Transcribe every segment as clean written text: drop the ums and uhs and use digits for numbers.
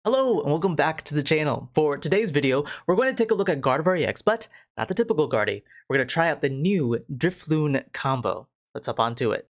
Hello and welcome back to the channel. For today's video, we're going to take a look at Gardevoir EX, but not the typical Guardy. We're going to try out the new Drifloon combo. Let's hop onto it.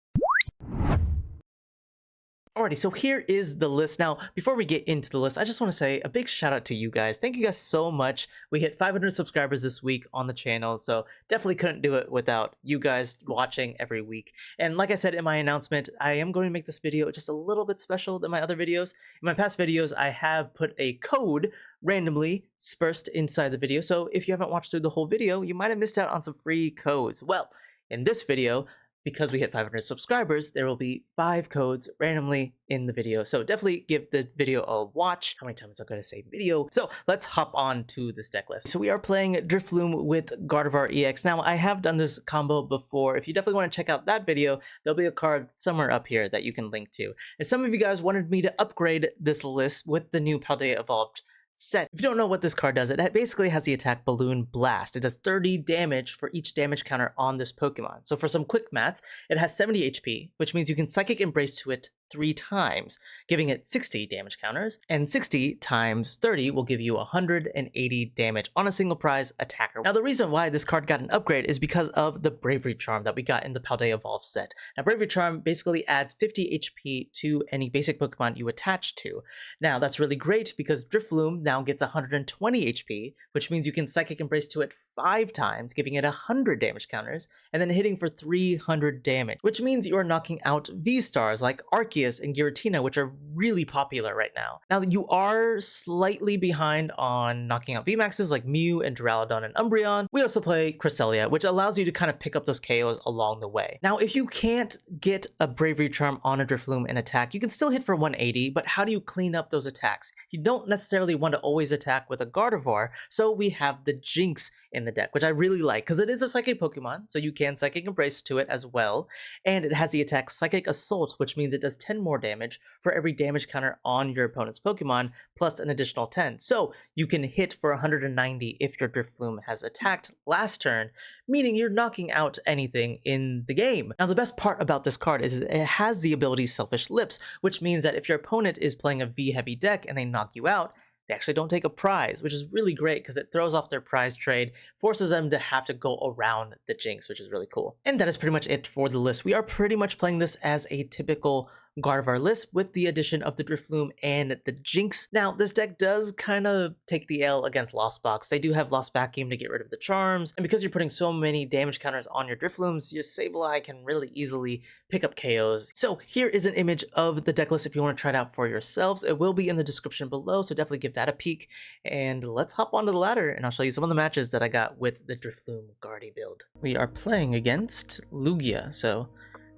Alrighty, so here is the list. Now, before we get into the list, I just want to say a big shout out to you guys. Thank you guys so much. We hit 500 subscribers this week on the channel, so definitely couldn't do it without you guys watching every week. And like I said in my announcement, I am going to make this video just a little bit special than my other videos. In my past videos, I have put a code randomly dispersed inside the video, so if you haven't watched through the whole video, you might have missed out on some free codes. Well, in this video, because we hit 500 subscribers, there will be 5 codes randomly in the video. So definitely give the video a watch. How many times am I going to say video? So let's hop on to this deck list. So we are playing Drifloon with Gardevoir EX. Now, I have done this combo before. If you definitely want to check out that video, there'll be a card somewhere up here that you can link to. And some of you guys wanted me to upgrade this list with the new Paldea Evolved set. If you don't know what this card does, it basically has the attack Balloon Blast. It does 30 damage for each damage counter on this Pokemon. So for some quick maths, it has 70 HP, which means you can Psychic Embrace to it 3 times, giving it 60 damage counters, and 60 times 30 will give you 180 damage on a single prize attacker. Now, the reason why this card got an upgrade is because of the Bravery Charm that we got in the Paldea Evolved set. Now, Bravery Charm basically adds 50 HP to any basic Pokemon you attach to. Now, that's really great because Drifloon now gets 120 HP, which means you can Psychic Embrace to it 5 times, giving it 100 damage counters, and then hitting for 300 damage, which means you are knocking out V-Stars like Arceus and Giratina, which are really popular right now. Now, you are slightly behind on knocking out VMAXs like Mew and Duraludon and Umbreon. We also play Cresselia, which allows you to kind of pick up those KOs along the way. Now, if you can't get a Bravery Charm on a Drifloon and attack, you can still hit for 180, but how do you clean up those attacks? You don't necessarily want to always attack with a Gardevoir, so we have the Jynx in the deck, which I really like because it is a Psychic Pokemon, so you can Psychic Embrace to it as well, and it has the attack Psychic Assault, which means it does 10 more damage for every damage counter on your opponent's Pokemon, plus an additional 10. So you can hit for 190 if your Drifloon has attacked last turn, meaning you're knocking out anything in the game. Now, the best part about this card is it has the ability Selfish Lips, which means that if your opponent is playing a V-heavy deck and they knock you out, they actually don't take a prize, which is really great because it throws off their prize trade, forces them to have to go around the Jynx, which is really cool. And that is pretty much it for the list. We are pretty much playing this as a typical Gardevoir list with the addition of the Drifloon and the Jynx. Now, this deck does kind of take the L against Lost Box. They do have Lost Vacuum to get rid of the charms, and because you're putting so many damage counters on your Drifloons, your Sableye can really easily pick up KOs. So here is an image of the deck list if you want to try it out for yourselves. It will be in the description below, so definitely give that a peek. And let's hop onto the ladder, and I'll show you some of the matches that I got with the Drifloon Guardy build. We are playing against Lugia, so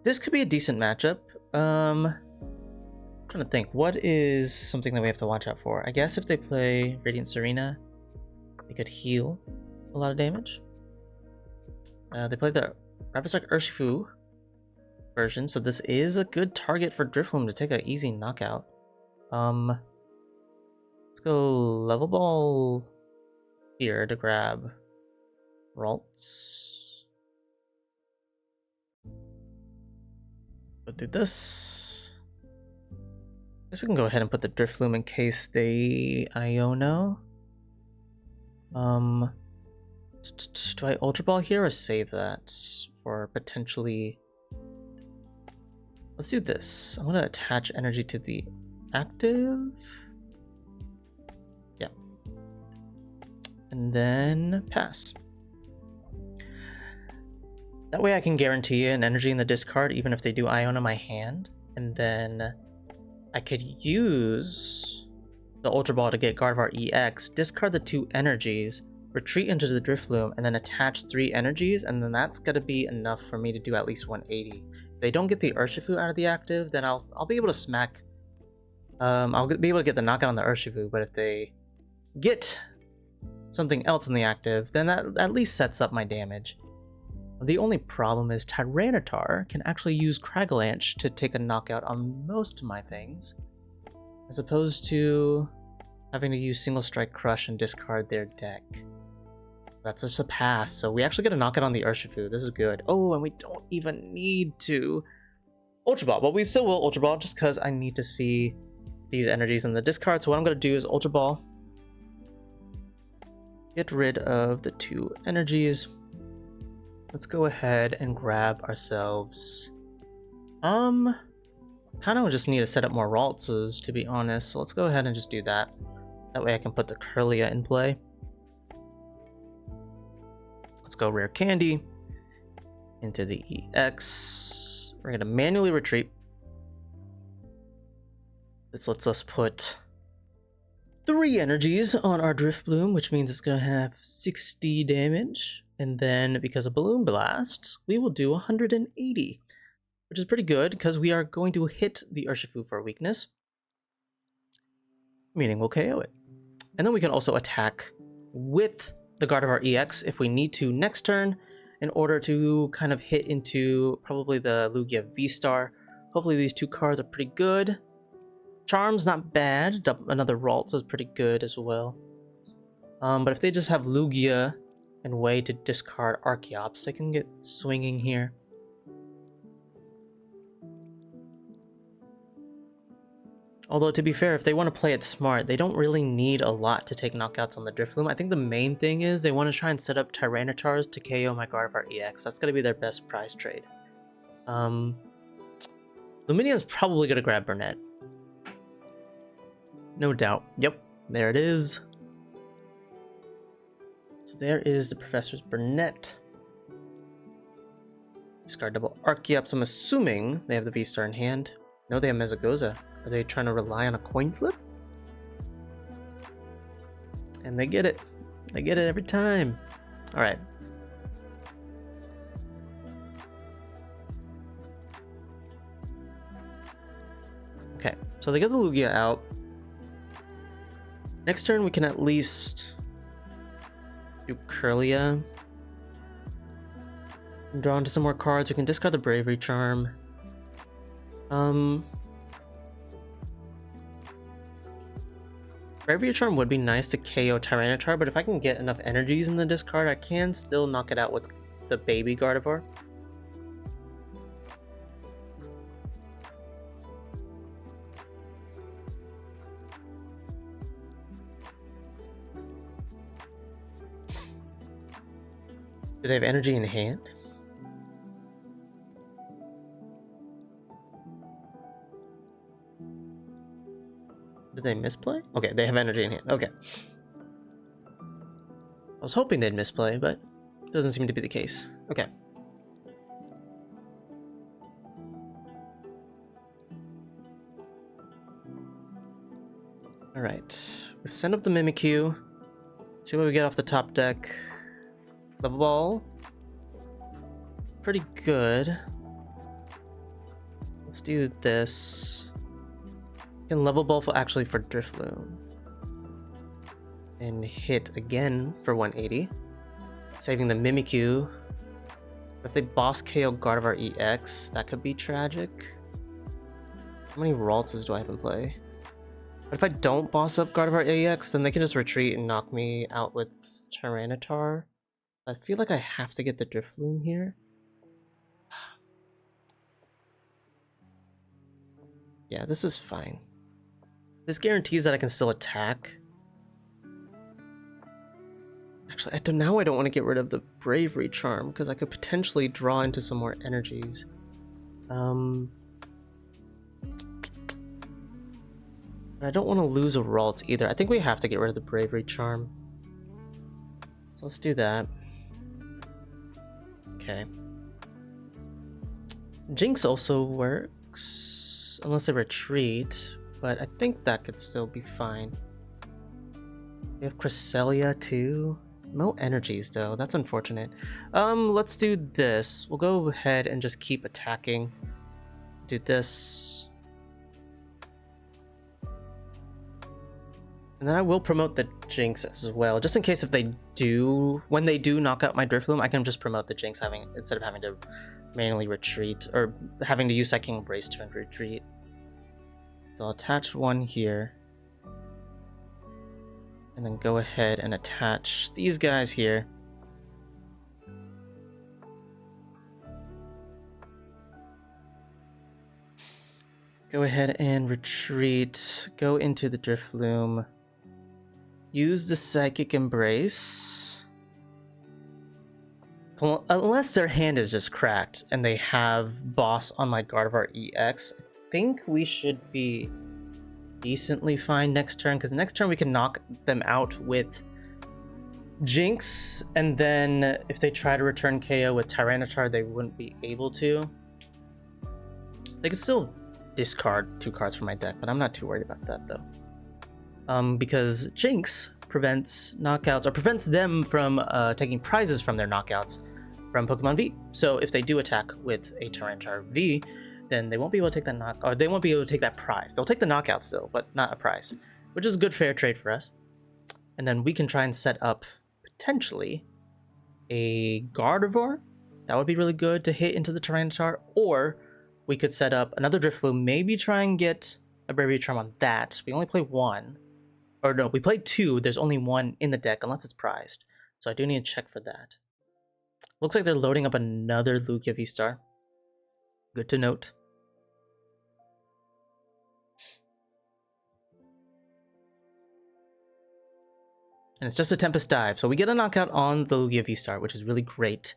this could be a decent matchup. I'm trying to think, what is something that we have to watch out for? I guess if they play Radiant Serena, they could heal a lot of damage. They play the Rapid Strike Urshifu version, so this is a good target for Drifloon to take an easy knockout. Let's go Level Ball here to grab Ralts. But do this. I guess we can go ahead and put the Drifloon in case they Iono. Do I Ultra Ball here or save that for potentially? Let's do this. I'm gonna attach energy to the active. Yeah. And then pass. That way I can guarantee an energy in the discard even if they do Iono my hand. And then I could use the Ultra Ball to get Gardevoir EX, discard the 2 energies, retreat into the Drifloon, and then attach 3 energies, and then that's gonna be enough for me to do at least 180. If they don't get the Urshifu out of the active, then I'll be able to smack. I'll be able to get the knockout on the Urshifu, but if they get something else in the active, then that at least sets up my damage. The only problem is Tyranitar can actually use Cragalanche to take a knockout on most of my things, as opposed to having to use Single Strike Crush and discard their deck. That's just a pass, so we actually get a knockout on the Urshifu. This is good. Oh, and we don't even need to Ultra Ball, but we still will Ultra Ball just because I need to see these energies in the discard. So what I'm going to do is Ultra Ball. Get rid of the 2 energies. Let's go ahead and grab ourselves... kind of just need to set up more Raltses, to be honest. So let's go ahead and just do that. That way I can put the Kirlia in play. Let's go Rare Candy into the EX. We're going to manually retreat. This lets us put 3 energies on our Drifloon, which means it's going to have 60 damage. And then because of Balloon Blast, we will do 180, which is pretty good because we are going to hit the Urshifu for weakness, meaning we'll KO it. And then we can also attack with the Gardevoir EX if we need to next turn in order to kind of hit into probably the Lugia VSTAR. Hopefully these 2 cards are pretty good. Charm's not bad. Another Ralts is pretty good as well. But if they just have Lugia and way to discard Archeops, they can get swinging here. Although, to be fair, if they want to play it smart, they don't really need a lot to take knockouts on the Drifloon. I think the main thing is they want to try and set up Tyrannitars to KO my Gardevoir EX. That's going to be their best prize trade. Luminia's probably going to grab Burnett. No doubt. Yep, there it is. So there is the Professor's Burnett. Discard double Archeops. I'm assuming they have the V-Star in hand. No, they have Mezagoza. Are they trying to rely on a coin flip? And they get it. They get it every time. All right. Okay, so they get the Lugia out. Next turn, we can at least do Kirlia. Draw into some more cards. We can discard the Bravery Charm. Bravery Charm would be nice to KO Tyranitar, but if I can get enough energies in the discard, I can still knock it out with the baby Gardevoir. Do they have energy in hand? Did they misplay? Okay, they have energy in hand. Okay. I was hoping they'd misplay, but it doesn't seem to be the case. Okay. Alright. We send up the Mimikyu. See what we get off the top deck. Level Ball. Pretty good. Let's do this. Can Level Ball actually for Drifloon. And hit again for 180. Saving the Mimikyu. If they boss KO Gardevoir EX, that could be tragic. How many Raltses do I have in play? But if I don't boss up Gardevoir EX, then they can just retreat and knock me out with Tyranitar. I feel like I have to get the Drifloon here. Yeah, this is fine. This guarantees that I can still attack. Actually, now I don't want to get rid of the Bravery Charm because I could potentially draw into some more energies. But I don't want to lose a Ralt either. I think we have to get rid of the Bravery Charm. So let's do that. Okay. Jynx also works, unless they retreat, but I think that could still be fine. We have Cresselia too. No energies though, that's unfortunate. Let's do this. We'll go ahead and just keep attacking. Do this. And then I will promote the Jynx as well, just in case if they do, when they do knock out my Drifloon, I can just promote the Jynx instead of having to manually retreat, or having to use Psychic Embrace to retreat. So I'll attach one here. And then go ahead and attach these guys here. Go Go ahead and retreat. Go into the Drifloon. Use the Psychic Embrace. Unless their hand is just cracked and they have Boss on my Gardevoir EX, I think we should be decently fine next turn, because next turn we can knock them out with Jynx, and then if they try to return KO with Tyranitar, they wouldn't be able to. They could still discard 2 cards from my deck, but I'm not too worried about that though. Because Jynx prevents knockouts, or prevents them from taking prizes from their knockouts from Pokemon V. So if they do attack with a Tyranitar V, then they won't be able to take that or they won't be able to take that prize. They'll take the knockout still, but not a prize, which is a good fair trade for us. And then we can try and set up potentially a Gardevoir. That would be really good to hit into the Tyranitar, or we could set up another Drifloon, maybe try and get a Bravery Charm on that. We only play 1. Or no, we played 2. There's only 1 in the deck, unless it's prized. So I do need to check for that. Looks like they're loading up another Lugia VSTAR. Good to note. And it's just a Tempest Dive. So we get a knockout on the Lugia VSTAR, which is really great.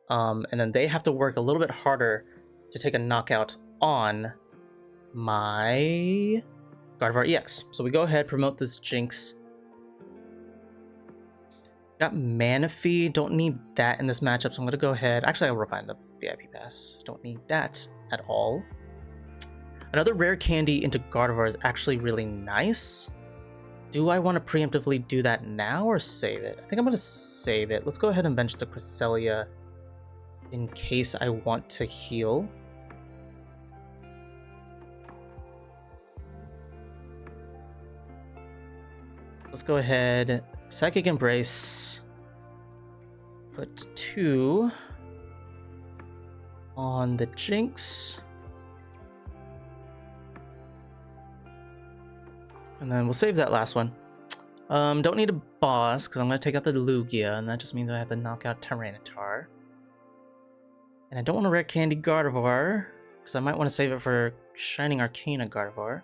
And then they have to work a little bit harder to take a knockout on my Gardevoir EX. So we go ahead, promote this Jynx. Got Manaphy, don't need that in this matchup, so I'm going to go ahead. Actually, I'll refine the VIP Pass. Don't need that at all. Another Rare Candy into Gardevoir is actually really nice. Do I want to preemptively do that now or save it? I think I'm going to save it. Let's go ahead and bench the Cresselia in case I want to heal. Let's go ahead, Psychic Embrace, put 2 on the Jynx, and then we'll save that last one. Don't need a boss because I'm going to take out the Lugia, and that just means I have to knock out Tyranitar. And I don't want a Rare Candy Gardevoir because I might want to save it for Shining Arcana Gardevoir.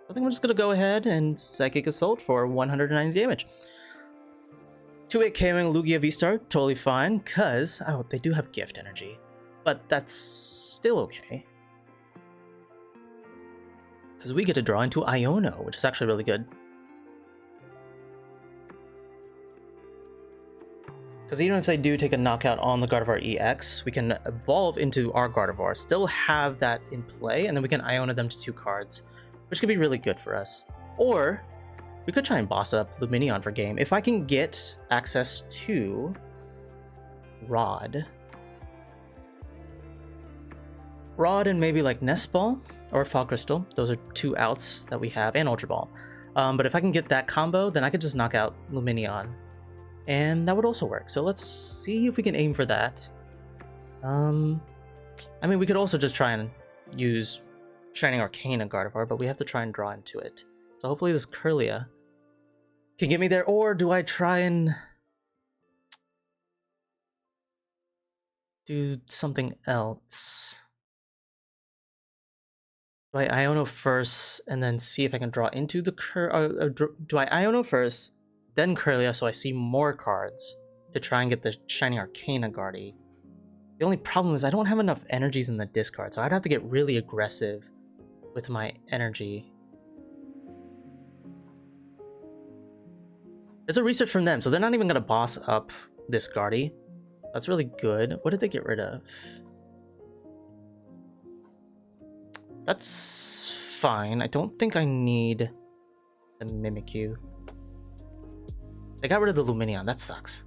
I think I'm just going to go ahead and Psychic Assault for 190 damage. 2-8 KOing Lugia VSTAR, totally fine, because oh, they do have Gift Energy, but that's still okay. Because we get to draw into Iono, which is actually really good. Because even if they do take a knockout on the Gardevoir EX, we can evolve into our Gardevoir, still have that in play, and then we can Iono them to 2 cards. Which could be really good for us. Or we could try and boss up Lumineon for game. If I can get access to Rod and maybe like Nest Ball or Fog Crystal. Those are 2 outs that we have, and Ultra Ball. But if I can get that combo, then I could just knock out Lumineon. And that would also work. So let's see if we can aim for that. I mean, we could also just try and use Shining Arcana Gardevoir, but we have to try and draw into it. So hopefully this Kirlia can get me there, or do I try and do something else? Do I Iono first and then see if I can draw into the do I Iono first, then Kirlia, so I see more cards to try and get the Shining Arcana Guardy? The only problem is I don't have enough energies in the discard, so I'd have to get really aggressive with my energy. There's a research from them, so they're not even going to boss up this Guardy. That's really good. What did they get rid of? That's fine. I don't think I need the Mimikyu. They got rid of the Lumineon. That sucks.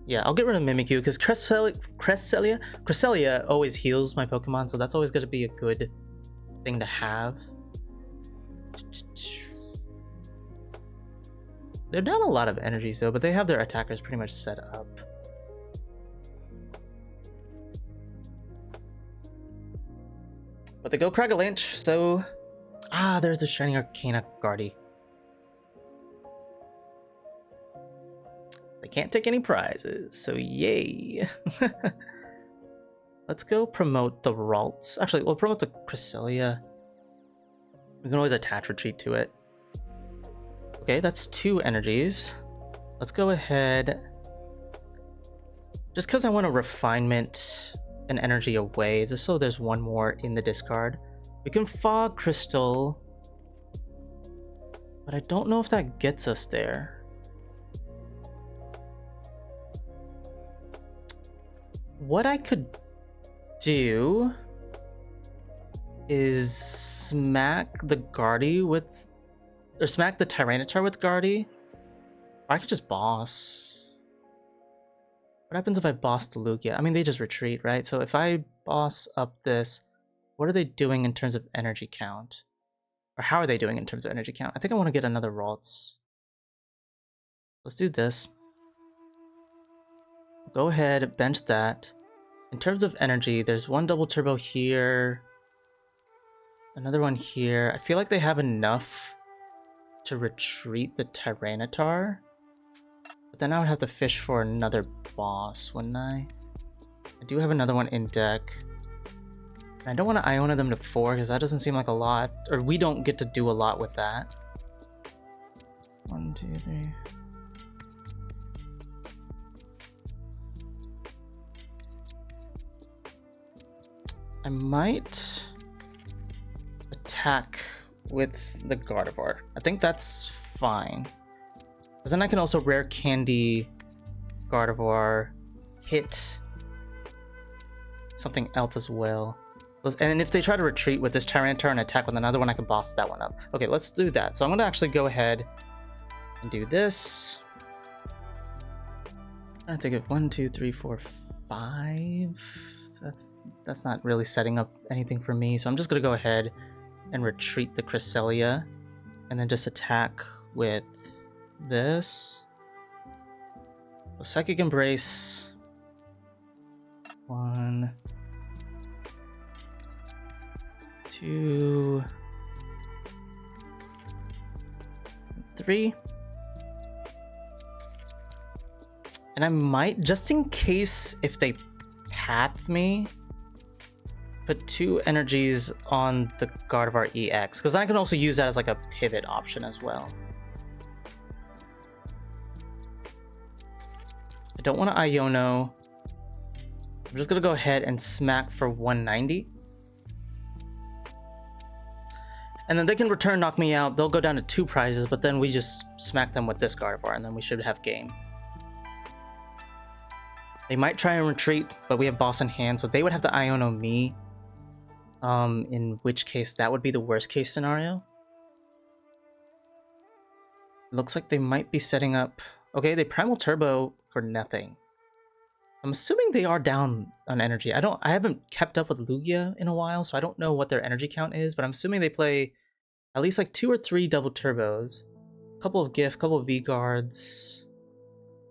Yeah, I'll get rid of Mimikyu because Cresselia always heals my Pokemon, so that's always going to be a good thing to have. They're not a lot of energies though, but they have their attackers pretty much set up. But they go Cragalanche, so there's the Shining Arcana Guardy. They can't take any prizes, so yay. Let's go promote the Ralts. Actually, we'll promote the Cresselia. We can always attach retreat to it. Okay, that's 2 energies. Let's go ahead. Just because I want to refinement an energy away, just so there's 1 more in the discard. We can Fog Crystal, but I don't know if that gets us there. What I could do is smack the Gardy with, or smack the Tyranitar with Gardy, or I could just boss. What happens if I boss the Lugia? I mean, they just retreat, right? So if I boss up this, what are they doing in terms of energy count? Or how are they doing in terms of energy count? I think I want to get another Ralts. Let's do this. Go ahead, bench that. In terms of energy, there's 1 double turbo here. Another one here. I feel like they have enough to retreat the Tyranitar. But then I would have to fish for another boss, wouldn't I? I do have another one in deck. And I don't want to Iono them to 4 because that doesn't seem like a lot. Or we don't get to do a lot with that. 1, 2, 3... I might attack with the Gardevoir. I think that's fine. Because then I can also Rare Candy Gardevoir, hit something else as well. And if they try to retreat with this Tyranitar and attack with another one, I can boss that one up. Okay, let's do that. So I'm going to actually go ahead and do this. I think of 1, 2, 3, 4, 5. That's not really setting up anything for me. So I'm just going to go ahead and retreat the Cresselia and then just attack with this. So Psychic Embrace. 1, 2, 3. And I might, just in case if they path me, put 2 energies on the Gardevoir EX, because I can also use that as like a pivot option as well. I don't want to Iono. I'm just gonna go ahead and smack for 190. And then they can return knock me out. They'll go down to 2 prizes, but then we just smack them with this Gardevoir and then we should have game. They might try and retreat, but we have boss in hand, so they would have to Iono me. In which case, that would be the worst case scenario. Looks like they might be setting up... Okay, they Primal Turbo for nothing. I'm assuming they are down on energy. I haven't kept up with Lugia in a while, so I don't know what their energy count is, but I'm assuming they play at least like 2 or 3 double turbos, a couple of Gift, couple of V-Guards.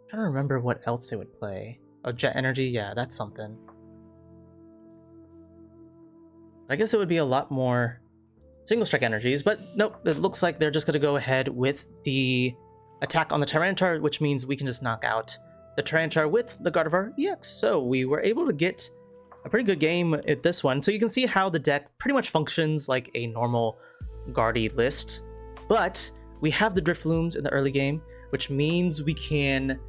I'm trying to remember what else they would play. Oh, Jet Energy, yeah, that's something. I guess it would be a lot more single strike energies, but nope, it looks like they're just going to go ahead with the attack on the Tyranitar, which means we can just knock out the Tyranitar with the Gardevoir EX. So we were able to get a pretty good game at this one. So you can see how the deck pretty much functions like a normal Gardy list, but we have the Drifloons in the early game, which means we can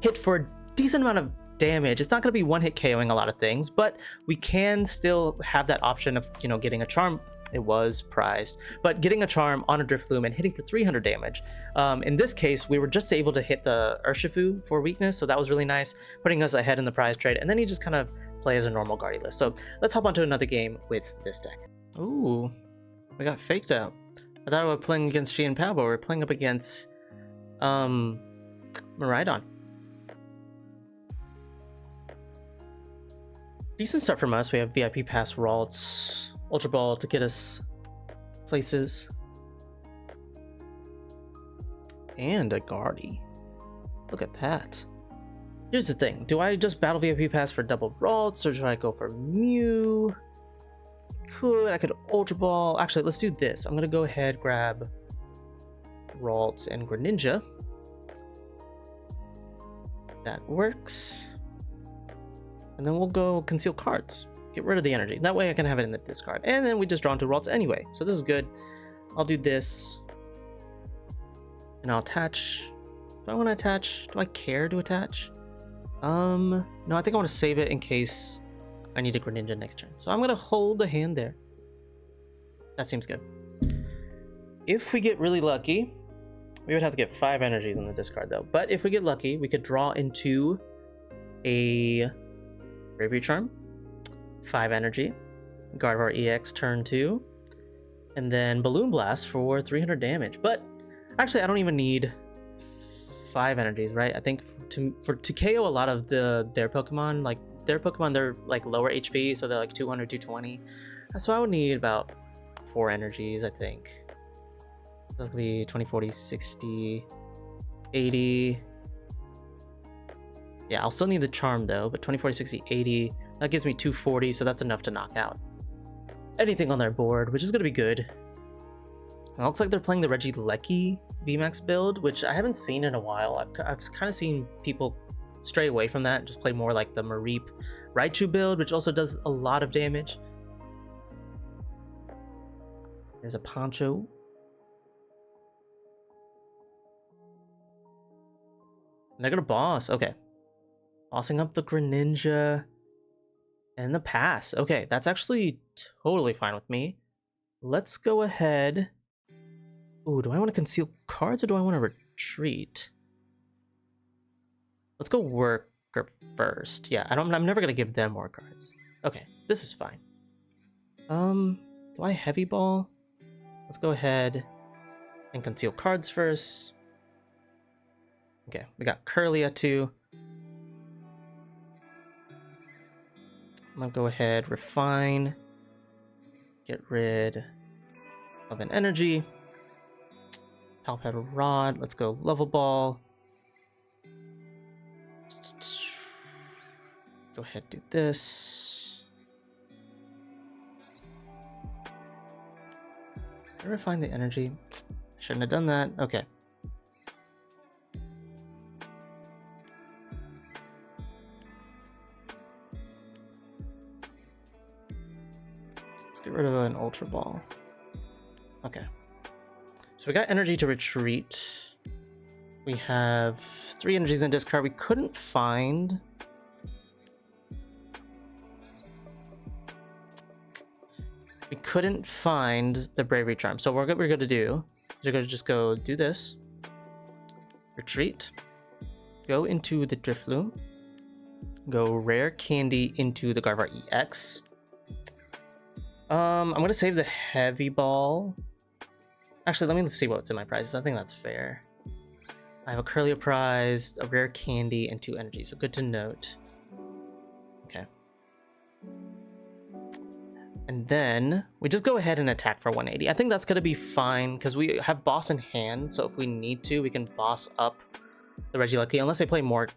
hit for a decent amount of damage. It's not going to be one-hit KOing a lot of things, but we can still have that option of, you know, getting a charm. It was prized, but getting a charm on a Drifloon and hitting for 300 damage. In this case, we were just able to hit the Urshifu for weakness, so that was really nice, putting us ahead in the prize trade, and then you just kind of play as a normal Guardy list. So let's hop onto another game with this deck. Ooh, we got faked out. I thought we were playing against G and Pal, but we're playing up against Miraidon. Decent start from us. We have VIP Pass Ralts, Ultra Ball to get us places, and a Guardy. Look at that. Here's the thing. Do I just battle VIP Pass for double Ralts, or should I go for Mew? I could Ultra Ball. Actually, let's do this. I'm going to go ahead, grab Ralts and Greninja. That works. And then we'll go conceal cards. Get rid of the energy. That way I can have it in the discard. And then we just draw into Ralts anyway. So this is good. I'll do this. And I'll attach. Do I want to attach? Do I care to attach? No, I think I want to save it in case I need a Greninja next turn. So I'm going to hold the hand there. That seems good. If we get really lucky, we would have to get 5 energies in the discard though. But if we get lucky, we could draw into a Bravery Charm, 5 energy, Gardevoir EX turn 2, and then Balloon Blast for 300 damage. But actually, I don't even need 5 energies, right? I think to KO a lot of their Pokemon, they're like lower HP, so they're like 200, 220. So I would need about 4 energies, I think. That's gonna be 20, 40, 60, 80. Yeah, I'll still need the charm though, but 20, 40, 60, 80. That gives me 240, so that's enough to knock out anything on their board, which is gonna be good. It looks like they're playing the Regieleki VMAX build, which I haven't seen in a while. I've kind of seen people stray away from that and just play more like the Mareep Raichu build, which also does a lot of damage. There's a Poncho. And they're gonna boss. Okay. Bossing up the Greninja and the pass. Okay, that's actually totally fine with me. Let's go ahead. Ooh, do I want to conceal cards or do I want to retreat? Let's go worker first. Yeah, I'm never gonna give them more cards. Okay, this is fine. Do I heavy ball? Let's go ahead and conceal cards first. Okay, we got Kirlia too. I'm gonna go ahead, refine, get rid of an energy. Pal Pad Rod, let's go Level Ball. Go ahead, do this. Did I refine the energy? Shouldn't have done that. Okay. Get rid of an Ultra Ball. Okay. So we got energy to retreat. We have 3 energies in discard. We couldn't find... the Bravery Charm. So what we're going to do is we're going to just go do this. Retreat. Go into the Drifloon. Go Rare Candy into the Gardevoir EX. I'm gonna save the heavy ball. Actually, let me see what's in my prizes. I think that's fair. I have a Kirlia prize, a Rare Candy, and 2 energies. So good to note. Okay. And then we just go ahead and attack for 180. I think that's gonna be fine because we have boss in hand. So if we need to, we can boss up the Regieleki unless they play more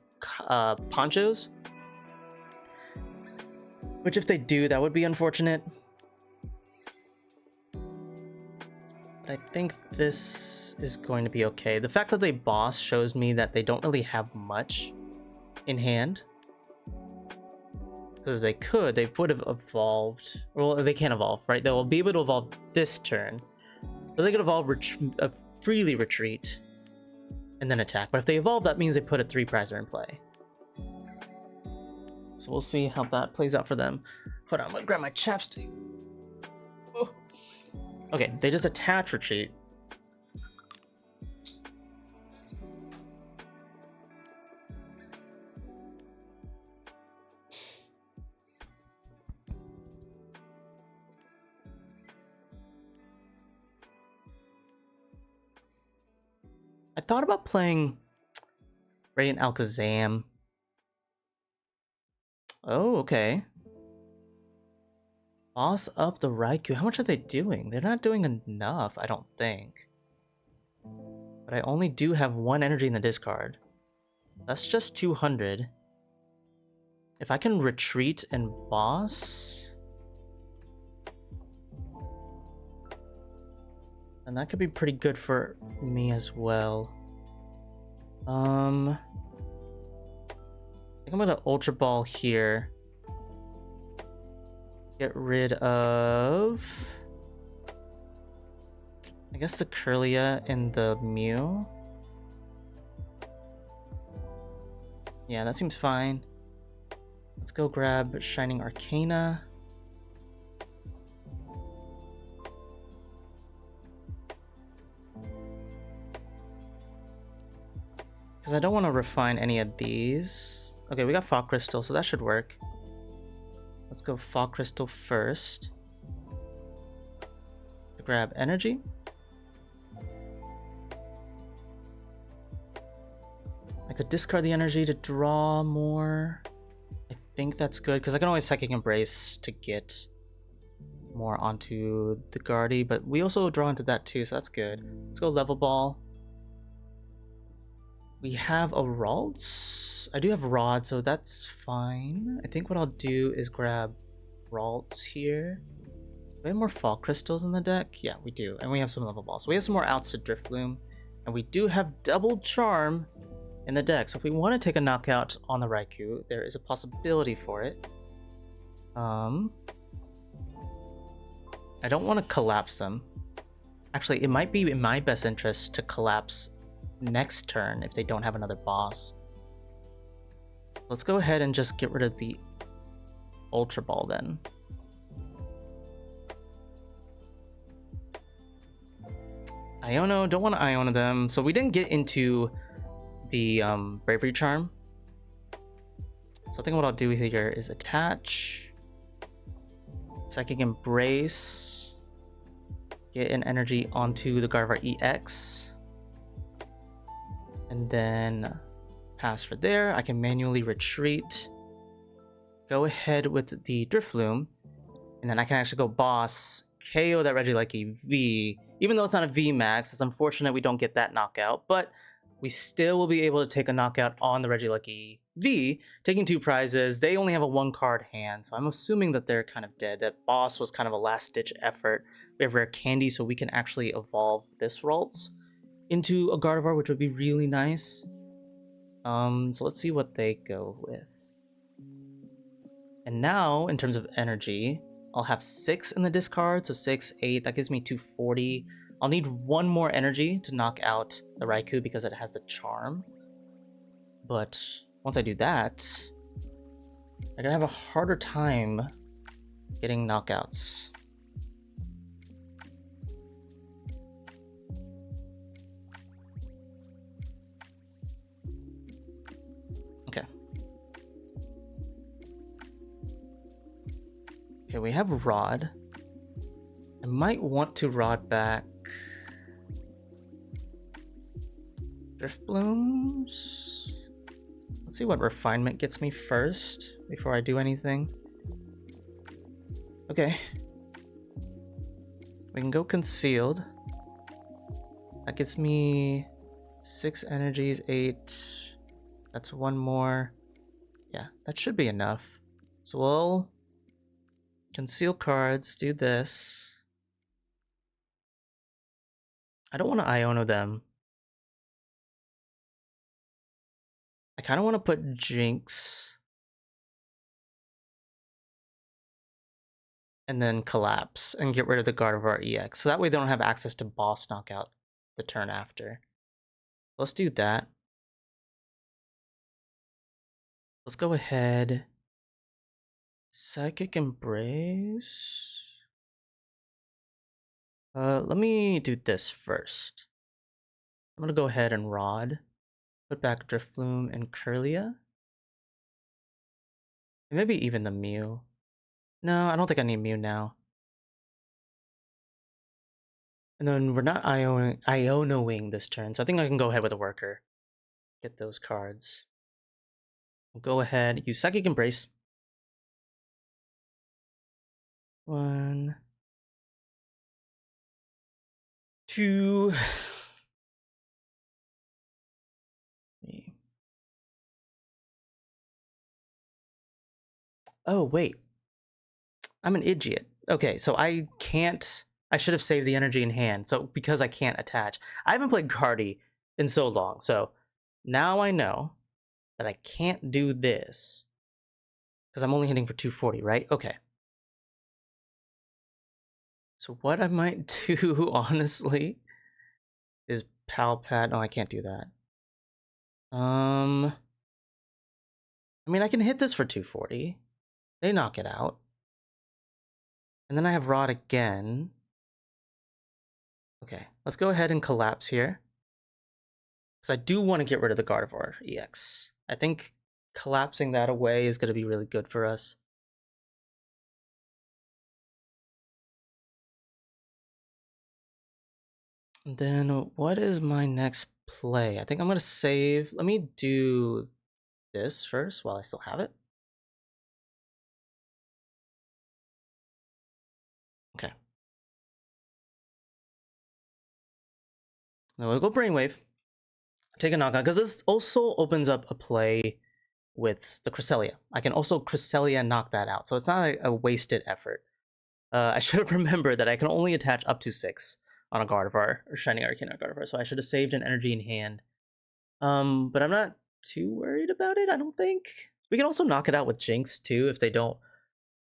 ponchos. Which if they do, that would be unfortunate. I think this is going to be okay. The fact that they boss shows me that they don't really have much in hand. Because they would have evolved. Well, they can't evolve, right? They will be able to evolve this turn. So they could evolve, freely retreat, and then attack. But if they evolve, that means they put a 3-prizer in play. So we'll see how that plays out for them. Hold on, I'm gonna grab my chapstick. Oh. Okay, they just attach retreat. I thought about playing Radiant Alakazam. Oh, okay. Boss up the Raikou. How much are they doing? They're not doing enough, I don't think. But I only do have 1 energy in the discard. That's just 200. If I can retreat and boss... then that could be pretty good for me as well. I think I'm gonna Ultra Ball here. Get rid of, I guess, the Kirlia and the Mew. Yeah, that seems fine. Let's go grab Shining Arcana. Because I don't want to refine any of these. Okay, we got Fog Crystal, so that should work. Let's go Fog Crystal first. To grab energy. I could discard the energy to draw more. I think that's good, because I can always Psychic Embrace to get more onto the Guardy, but we also draw into that too, so that's good. Let's go Level Ball. We have a Ralts. I do have Rod, so that's fine. I think what I'll do is grab Ralts here. Do we have more Fog Crystals in the deck? Yeah, we do. And we have some Level Balls. So we have some more outs to Drifloon. And we do have Double Charm in the deck. So if we want to take a knockout on the Raikou, there is a possibility for it. I don't want to collapse them. Actually, it might be in my best interest to collapse next turn if they don't have another boss. Let's go ahead and just get rid of the Ultra Ball then. Iono, don't want to Iono them. So we didn't get into the Bravery Charm. So I think what I'll do here is attach, Psychic Embrace, get an energy onto the Gardevoir EX, and then pass for there. I can manually retreat, go ahead with the Drifloon, and then I can actually go boss, KO that Regieleki V. Even though it's not a V max, it's unfortunate we don't get that knockout, but we still will be able to take a knockout on the Regieleki V, taking 2 prizes. They only have a 1-card hand, so I'm assuming that they're kind of dead. That boss was kind of a last-ditch effort. We have Rare Candy, so we can actually evolve this Ralts into a Gardevoir, which would be really nice. So let's see what they go with. And now, in terms of energy, I'll have 6 in the discard, so 6, 8, that gives me 240. I'll need 1 more energy to knock out the Raikou because it has the charm. But once I do that, I'm gonna have a harder time getting knockouts. Okay. Okay, we have Rod. I might want to Rod back Drifblooms. Let's see what refinement gets me first before I do anything. Okay. We can go concealed. That gets me 6 energies, 8. That's 1 more. Yeah, that should be enough. So we'll conceal cards, do this. I don't want to Iono them. I kind of want to put Jynx and then collapse and get rid of the Gardevoir EX. So that way they don't have access to boss knockout the turn after. Let's do that. Let's go ahead. Psychic Embrace. Let me do this first. I'm gonna go ahead and Rod. Put back Drifloon and Kirlia. And maybe even the Mew. No, I don't think I need Mew now. And then we're not Ionoing this turn, so I think I can go ahead with a Worker. Get those cards. We'll go ahead, use Psychic Embrace. 1, 2, 3. Oh, wait. I'm an idiot. Okay, so I should have saved the energy in hand, so because I can't attach. I haven't played Guardy in so long, so now I know that I can't do this because I'm only hitting for 240, right? Okay. So what I might do, honestly, is Pal Pad. No, I can't do that. I mean, I can hit this for 240. They knock it out. And then I have Rod again. Okay, let's go ahead and collapse here. Because I do want to get rid of the Gardevoir EX. I think collapsing that away is going to be really good for us. And then what is my next play? I think I'm going to save. Let me do this first while I still have it. Okay. Now we'll go Brainwave. Take a knockout, because this also opens up a play with the Cresselia. I can also Cresselia knock that out, so it's not a wasted effort. I should have remembered that I can only attach up to 6 on a Gardevoir, or Shining Arcane on a Gardevoir, so I should have saved an energy in hand. But I'm not too worried about it, I don't think. We can also knock it out with Jynx, too, if they don't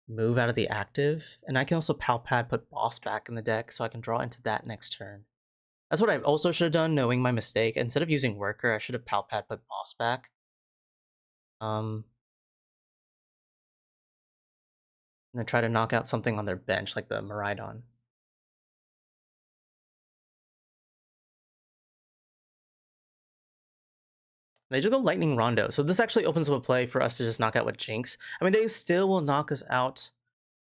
move out of the active. And I can also Pal Pad put Boss back in the deck, so I can draw into that next turn. That's what I also should have done, knowing my mistake. Instead of using Worker, I should have Pal Pad put Boss back. And then try to knock out something on their bench, like the Miraidon. They just go Lightning Rondo. So this actually opens up a play for us to just knock out with Jynx. I mean, they still will knock us out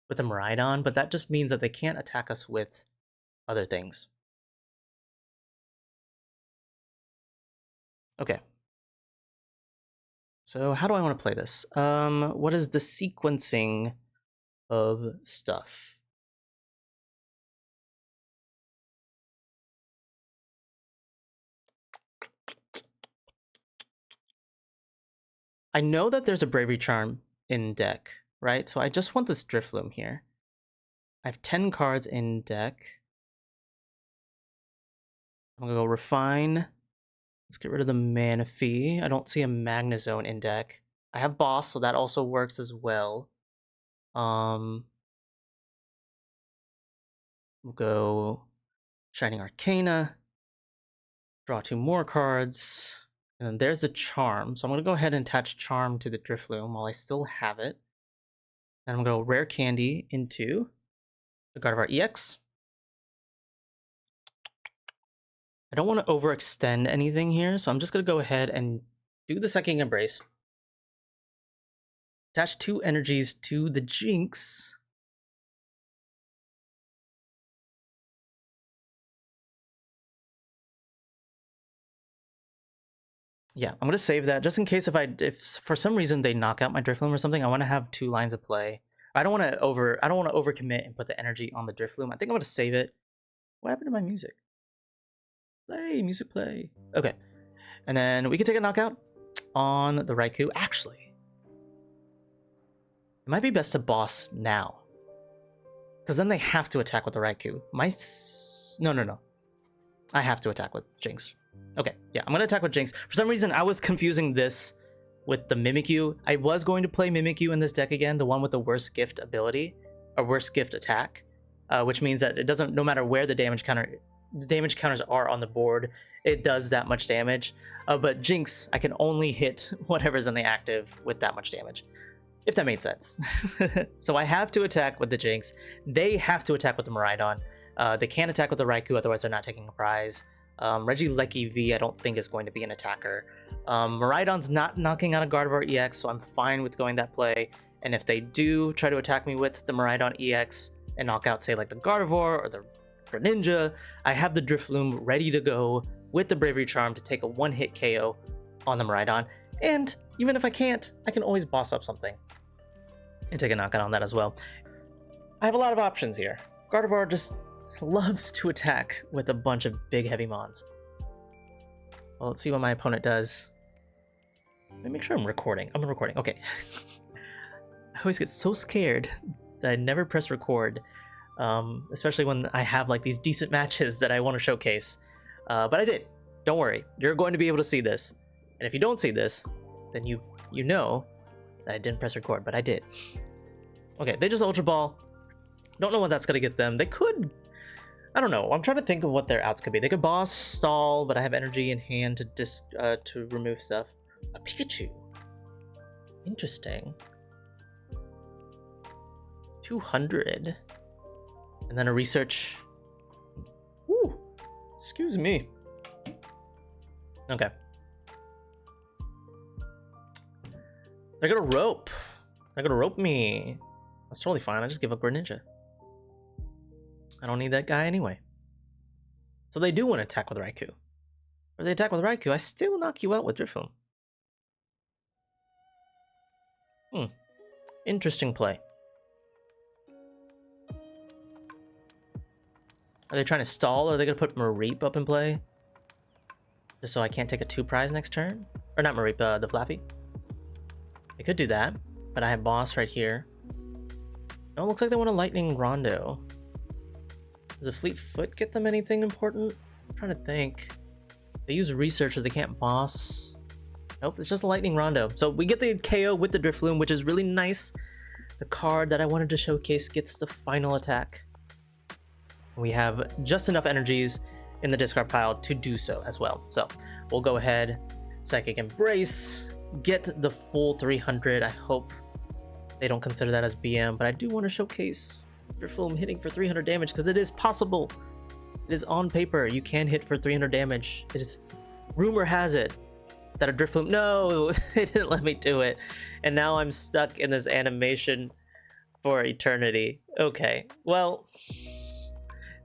with the Miraidon, but that just means that they can't attack us with other things. Okay. So how do I want to play this? What is the sequencing of stuff? I know that there's a Bravery Charm in deck, right? So I just want this Drifloon here. I have 10 cards in deck. I'm gonna go Refine. Let's get rid of the Manaphy. I don't see a Magnezone in deck. I have Boss, so that also works as well. We'll go Shining Arcana. Draw 2 more cards. And then there's a Charm. So I'm going to go ahead and attach Charm to the Drifloon while I still have it. And I'm going to go Rare Candy into the Gardevoir EX. I don't want to overextend anything here, so I'm just going to go ahead and do the Psychic Embrace. Attach 2 energies to the Jynx. Yeah, I'm gonna save that just in case if for some reason they knock out my Drifloon or something. I want to have 2 lines of play. I don't want to overcommit and put the energy on the Drifloon. I think I'm gonna save it. What happened to my music? Play music, play. Okay, and then we can take a knockout on the Raikou. Actually, it might be best to boss now, because then they have to attack with the Raikou. No. I have to attack with Jynx. Okay, yeah, I'm gonna attack with Jynx. For some reason, I was confusing this with the Mimikyu. I was going to play Mimikyu in this deck again, the one with the worst gift ability, or worst gift attack, which means that it doesn't, no matter where the damage counters are on the board, it does that much damage. But Jynx, I can only hit whatever's in the active with that much damage, if that made sense. So I have to attack with the Jynx. They have to attack with the Miraidon. They can't attack with the Raikou, otherwise they're not taking a prize. Regieleki V I don't think is going to be an attacker. Miraidon's not knocking out a Gardevoir EX, so I'm fine with going that play. And if they do try to attack me with the Miraidon EX and knock out, say, like the Gardevoir or the Greninja, I have the Drifloon ready to go with the Bravery Charm to take a 1-hit KO on the Miraidon. And even if I can't, I can always boss up something and take a knockout on that as well. I have a lot of options here. Gardevoir just loves to attack with a bunch of big heavy mons. Well, let's see what my opponent does. Let me make sure I'm recording. I'm recording. Okay. I always get so scared that I never press record, especially when I have like these decent matches that I want to showcase. But I did. Don't worry. You're going to be able to see this. And if you don't see this, then you know that I didn't press record, but I did. Okay, they just Ultra Ball. Don't know what that's gonna get them. They could, I don't know. I'm trying to think of what their outs could be. They could boss, stall, but I have energy in hand to remove stuff. A Pikachu. Interesting. 200. And then a research. Ooh. Excuse me. Okay. They're gonna rope. They're gonna rope me. That's totally fine. I just give up Greninja. I don't need that guy anyway. So they do want to attack with Raikou. Or they attack with Raikou, I still knock you out with Drifloon. Interesting play. Are they trying to stall, or are they going to put Mareep up in play? Just so I can't take a 2-prize next turn? Or not Mareep, the Flaffy. They could do that, but I have Boss right here. Oh, it looks like they want a Lightning Rondo. Does a Fleet Foot get them anything important? I'm trying to think. They use Research, so they can't Boss. Nope, it's just a Lightning Rondo. So we get the KO with the Drifloon, which is really nice. The card that I wanted to showcase gets the final attack. We have just enough energies in the discard pile to do so as well. So we'll go ahead, Psychic Embrace, get the full 300. I hope they don't consider that as BM, but I do want to showcase Drifloon hitting for 300 damage because it is possible. It is on paper. You can hit for 300 damage. It is, rumor has it that a Drifloon, no, they didn't let me do it. And now I'm stuck in this animation for eternity. Okay, well,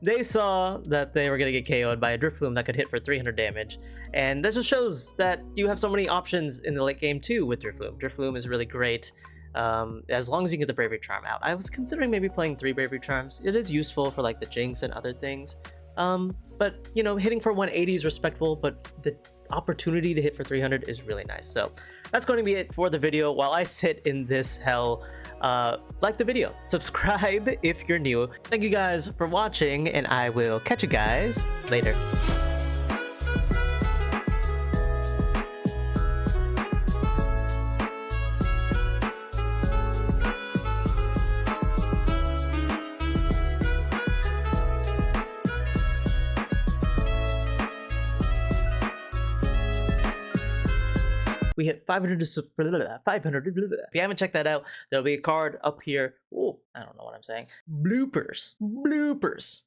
they saw that they were going to get KO'd by a Drifloon that could hit for 300 damage. And that just shows that you have so many options in the late game too with Drifloon. Drifloon is really great. As long as you get the Bravery Charm out. I was considering maybe playing 3 Bravery Charms. It is useful for like the Jynx and other things. But you know, hitting for 180 is respectable, but the opportunity to hit for 300 is really nice. So that's going to be it for the video while I sit in this hell. Like the video, subscribe if you're new. Thank you guys for watching, and I will catch you guys later. We hit 500 to 500. If you haven't checked that out, there'll be a card up here. Oh, I don't know what I'm saying. Bloopers.